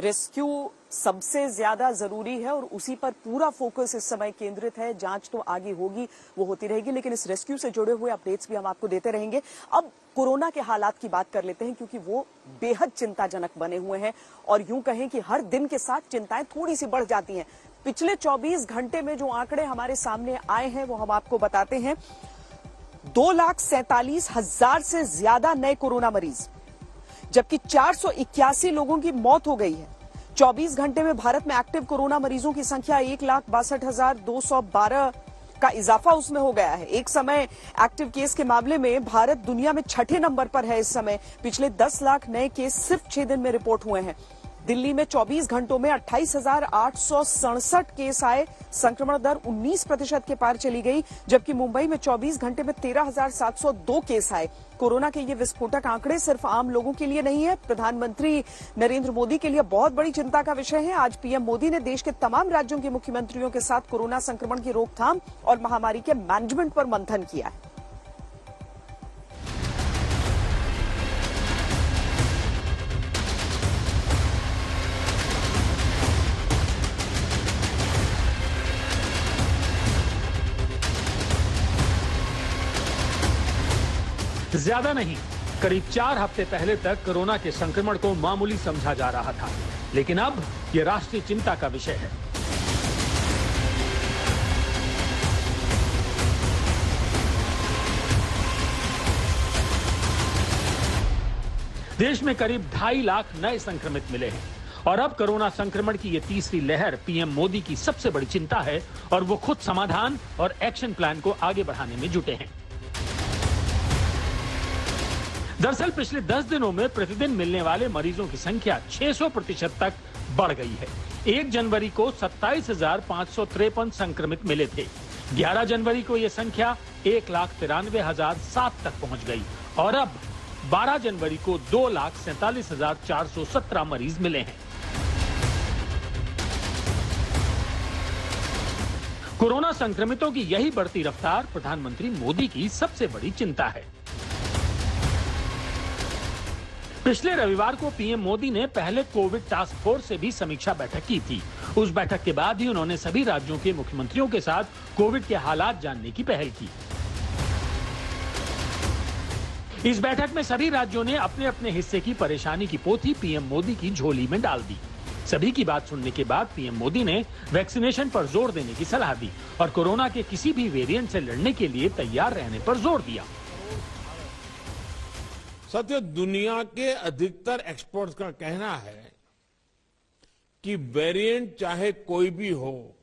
Rescue सबसे ज्यादा जरूरी है और उसी पर पूरा फोकस इस समय केंद्रित है। जांच तो आगे होगी, वो होती रहेगी, लेकिन इस रेस्क्यू से जुड़े हुए अपडेट्स भी हम आपको देते रहेंगे। अब कोरोना के हालात की बात कर लेते हैं, क्योंकि वो बेहद चिंताजनक बने हुए हैं और यूं कहें कि हर दिन के साथ चिंताएं थोड़ी सी बढ़ जाती हैं। पिछले 24 घंटे में जो आंकड़े हमारे सामने आए हैं वो हम आपको बताते हैं। 2,47,000 से ज्यादा नए कोरोना मरीज, जबकि 481 लोगों की मौत हो गई है। 24 घंटे में भारत में एक्टिव कोरोना मरीजों की संख्या 1,62,212 का इजाफा उसमें हो गया है। एक समय एक्टिव केस के मामले में भारत दुनिया में 6ठे नंबर पर है इस समय। पिछले 10 लाख नए केस सिर्फ 6 दिन में रिपोर्ट हुए हैं। दिल्ली में 24 घंटों में 28,867 केस आए, संक्रमण दर 19% के पार चली गई, जबकि मुंबई में 24 घंटे में 13,702 केस आए। कोरोना के ये विस्फोटक आंकड़े सिर्फ आम लोगों के लिए नहीं है, प्रधानमंत्री नरेंद्र मोदी के लिए बहुत बड़ी चिंता का विषय है। आज पीएम मोदी ने देश के तमाम राज्यों के मुख्यमंत्रियों के साथ कोरोना संक्रमण की रोकथाम और महामारी के मैनेजमेंट पर मंथन किया है। ज्यादा नहीं, करीब 4 हफ्ते पहले तक कोरोना के संक्रमण को मामूली समझा जा रहा था, लेकिन अब यह राष्ट्रीय चिंता का विषय है। देश में करीब 2.5 लाख नए संक्रमित मिले हैं और अब कोरोना संक्रमण की ये तीसरी लहर पीएम मोदी की सबसे बड़ी चिंता है और वो खुद समाधान और एक्शन प्लान को आगे बढ़ाने में जुटे हैं। दरअसल पिछले 10 दिनों में प्रतिदिन मिलने वाले मरीजों की संख्या 600% तक बढ़ गई है। 1 जनवरी को 27,553 संक्रमित मिले थे। 11 जनवरी को यह संख्या 1,93,007 तक पहुंच गई और अब 12 जनवरी को 2,47,417 मरीज मिले हैं। कोरोना संक्रमितों की यही बढ़ती रफ्तार प्रधानमंत्री मोदी की सबसे बड़ी चिंता है। पिछले रविवार को पीएम मोदी ने पहले कोविड टास्क फोर्स से भी समीक्षा बैठक की थी। उस बैठक के बाद ही उन्होंने सभी राज्यों के मुख्यमंत्रियों के साथ कोविड के हालात जानने की पहल की। इस बैठक में सभी राज्यों ने अपने अपने हिस्से की परेशानी की पोथी पीएम मोदी की झोली में डाल दी। सभी की बात सुनने के बाद पीएम मोदी ने वैक्सीनेशन पर जोर देने की सलाह दी और कोरोना के किसी भी वेरिएंट से लड़ने के लिए तैयार रहने पर जोर दिया। साथियों, दुनिया के अधिकतर एक्सपर्ट्स का कहना है कि वेरिएंट चाहे कोई भी हो,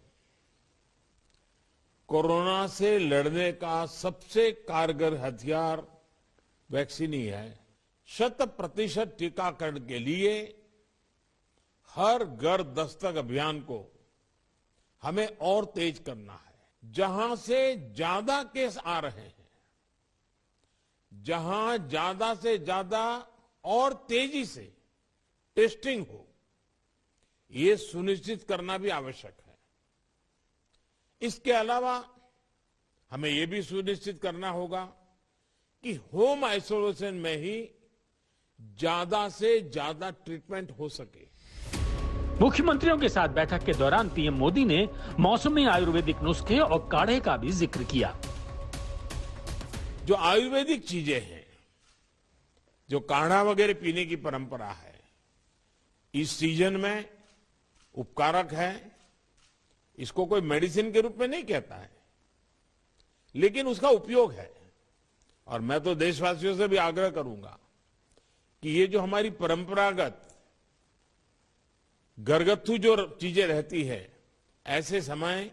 कोरोना से लड़ने का सबसे कारगर हथियार वैक्सीन ही है। 100% टीकाकरण के लिए हर घर दस्तक अभियान को हमें और तेज करना है। जहां से ज्यादा केस आ रहे हैं, जहां ज्यादा से ज्यादा और तेजी से टेस्टिंग हो, ये सुनिश्चित करना भी आवश्यक है। इसके अलावा हमें यह भी सुनिश्चित करना होगा कि होम आइसोलेशन में ही ज्यादा से ज्यादा ट्रीटमेंट हो सके। मुख्यमंत्रियों के साथ बैठक के दौरान पीएम मोदी ने मौसमी आयुर्वेदिक नुस्खे और काढ़े का भी जिक्र किया। जो आयुर्वेदिक चीजें हैं, जो काढ़ा वगैरह पीने की परंपरा है, इस सीजन में उपकारक है। इसको कोई मेडिसिन के रूप में नहीं कहता है, लेकिन उसका उपयोग है। और मैं तो देशवासियों से भी आग्रह करूंगा कि ये जो हमारी परंपरागत घरगथ्थू जो चीजें रहती है, ऐसे समय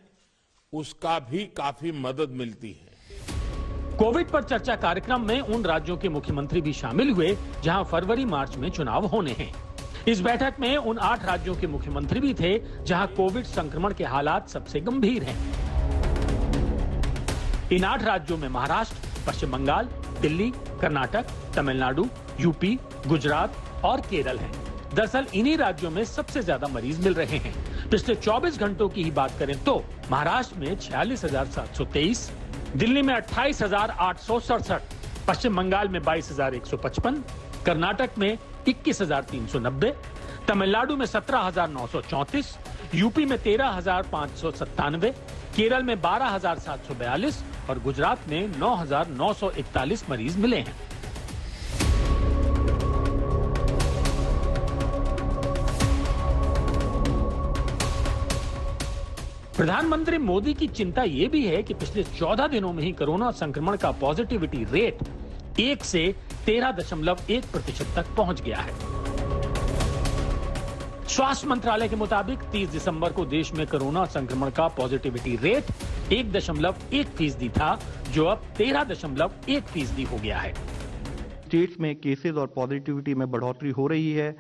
उसका भी काफी मदद मिलती है। कोविड पर चर्चा कार्यक्रम में उन राज्यों के मुख्यमंत्री भी शामिल हुए जहां फरवरी मार्च में चुनाव होने हैं। इस बैठक में उन 8 राज्यों के मुख्यमंत्री भी थे जहां कोविड संक्रमण के हालात सबसे गंभीर हैं। इन 8 राज्यों में महाराष्ट्र, पश्चिम बंगाल, दिल्ली, कर्नाटक, तमिलनाडु, यूपी, गुजरात और केरल हैं। दरअसल इन्हीं राज्यों में सबसे ज्यादा मरीज मिल रहे हैं। पिछले 24 घंटों की ही बात करें तो महाराष्ट्र में 46,723, दिल्ली में 28,867, पश्चिम बंगाल में 22,155, कर्नाटक में 21,390, तमिलनाडु में 17,934, यूपी में 13,597, केरल में 12,742 और गुजरात में 9,941 मरीज मिले हैं। प्रधानमंत्री मोदी की चिंता यह भी है कि पिछले 14 दिनों में ही कोरोना संक्रमण का पॉजिटिविटी रेट 1 से 13.1% तक पहुंच गया है। स्वास्थ्य मंत्रालय के मुताबिक 30 दिसंबर को देश में कोरोना संक्रमण का पॉजिटिविटी रेट 1.1% था, जो अब 13.1% हो गया है। स्टेट्स में केसेस और पॉजिटिविटी में बढ़ोतरी हो रही है,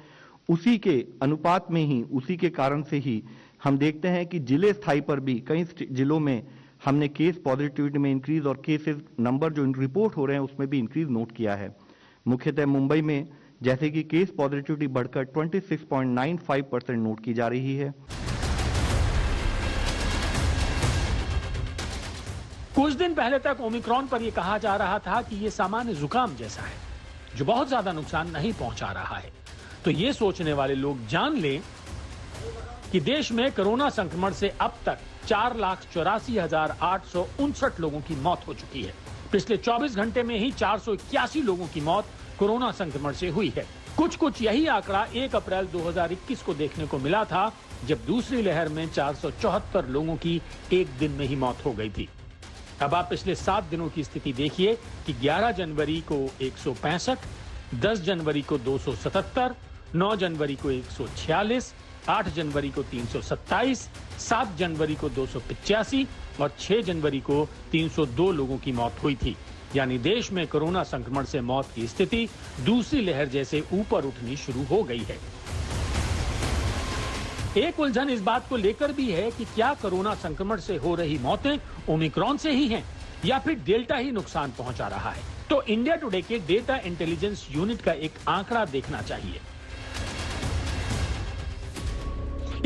उसी के अनुपात में ही, उसी के कारण से ही हम देखते हैं कि जिले स्थाई पर भी कई जिलों में हमने केस पॉजिटिविटी में इंक्रीज और केसेस नंबर जो रिपोर्ट हो रहे हैं उसमें भी इंक्रीज नोट किया है। मुख्यतः मुंबई में जैसे कि केस पॉजिटिविटी बढ़कर 26.95% नोट की जा रही है। कुछ दिन पहले तक ओमिक्रॉन पर यह कहा जा रहा था कि यह सामान्य जुकाम जैसा है, जो बहुत ज्यादा नुकसान नहीं पहुंचा रहा है। तो ये सोचने वाले लोग जान लें कि देश में कोरोना संक्रमण से अब तक 4,84,859 लोगों की मौत हो चुकी है। पिछले 24 घंटे में ही 481 लोगों की मौत कोरोना संक्रमण से हुई है। कुछ यही आंकड़ा 1 अप्रैल 2021 को देखने को मिला था, जब दूसरी लहर में 474 लोगों की एक दिन में ही मौत हो गई थी। अब आप पिछले 7 दिनों की स्थिति देखिए कि 11 जनवरी को 165, 10 जनवरी को 277, 9 जनवरी को 146, 8 जनवरी को 327, 7 जनवरी को 285 और 6 जनवरी को 302 लोगों की मौत हुई थी। यानी देश में कोरोना संक्रमण से मौत की स्थिति दूसरी लहर जैसे ऊपर उठनी शुरू हो गई है। एक उलझन इस बात को लेकर भी है कि क्या कोरोना संक्रमण से हो रही मौतें ओमिक्रॉन से ही हैं या फिर डेल्टा ही नुकसान पहुंचा रहा है। तो इंडिया टुडे के डेटा इंटेलिजेंस यूनिट का एक आंकड़ा देखना चाहिए।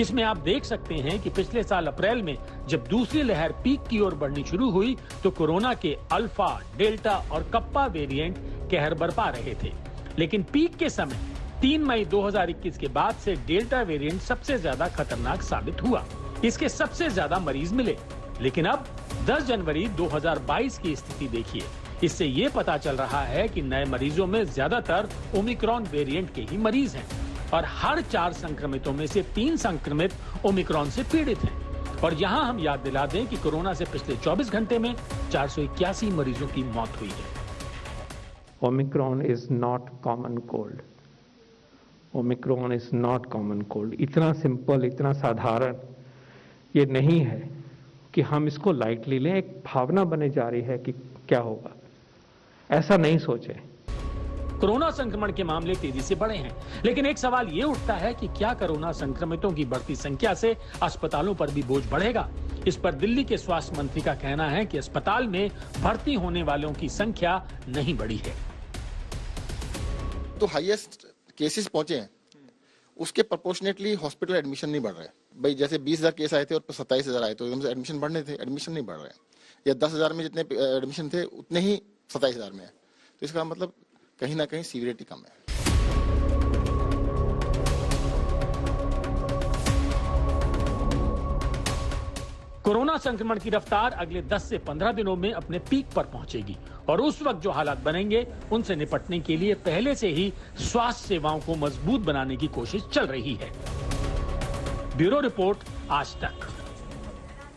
इसमें आप देख सकते हैं कि पिछले साल अप्रैल में जब दूसरी लहर पीक की ओर बढ़नी शुरू हुई तो कोरोना के अल्फा, डेल्टा और कप्पा वेरिएंट कहर बरपा रहे थे। लेकिन पीक के समय 3 मई 2021 के बाद से डेल्टा वेरिएंट सबसे ज्यादा खतरनाक साबित हुआ। इसके सबसे ज्यादा मरीज मिले। लेकिन अब 10 जनवरी 2022 की स्थिति देखिए। इससे ये पता चल रहा है कि नए मरीजों में ज्यादातर ओमिक्रॉन वेरिएंट के ही मरीज हैं और हर 4 संक्रमितों में से 3 संक्रमित ओमिक्रॉन से पीड़ित हैं। और यहाँ हम याद दिला दें कि कोरोना से पिछले 24 घंटे में 481 मरीजों की मौत हुई है। Omicron is not common cold. Omicron is not common cold. इतना सिंपल, इतना साधारण ये नहीं है कि हम इसको लाइटली लें। एक भावना बने जा रही है कि क्या होगा, ऐसा नहीं सोचें। कोरोना संक्रमण के मामले तेजी से बढ़े हैं, लेकिन एक सवाल ये उठता है कि क्या कोरोना संक्रमितों की बढ़ती संख्या से अस्पतालों पर भी बोझ बढ़ेगा। इस पर दिल्ली के स्वास्थ्य मंत्री का कहना है कि अस्पताल में भर्ती होने वालों की संख्या नहीं बढ़ी है। तो हाईएस्ट केसेस पहुंचे हैं, उसके प्रोपोर्शनेटली हॉस्पिटल एडमिशन नहीं बढ़ रहे। भाई जैसे 20,000 केस आए थे और 27,000 आए तो एकदम से एडमिशन बढ़ने थे, एडमिशन नहीं बढ़ रहे। या 10,000 में जितने एडमिशन थे उतने ही 27,000 में है। तो इसका मतलब कहीं ना कहीं सीवियरिटी कम है। कोरोना संक्रमण की रफ्तार अगले 10 से 15 दिनों में अपने पीक पर पहुंचेगी और उस वक्त जो हालात बनेंगे उनसे निपटने के लिए पहले से ही स्वास्थ्य सेवाओं को मजबूत बनाने की कोशिश चल रही है। ब्यूरो रिपोर्ट, आज तक।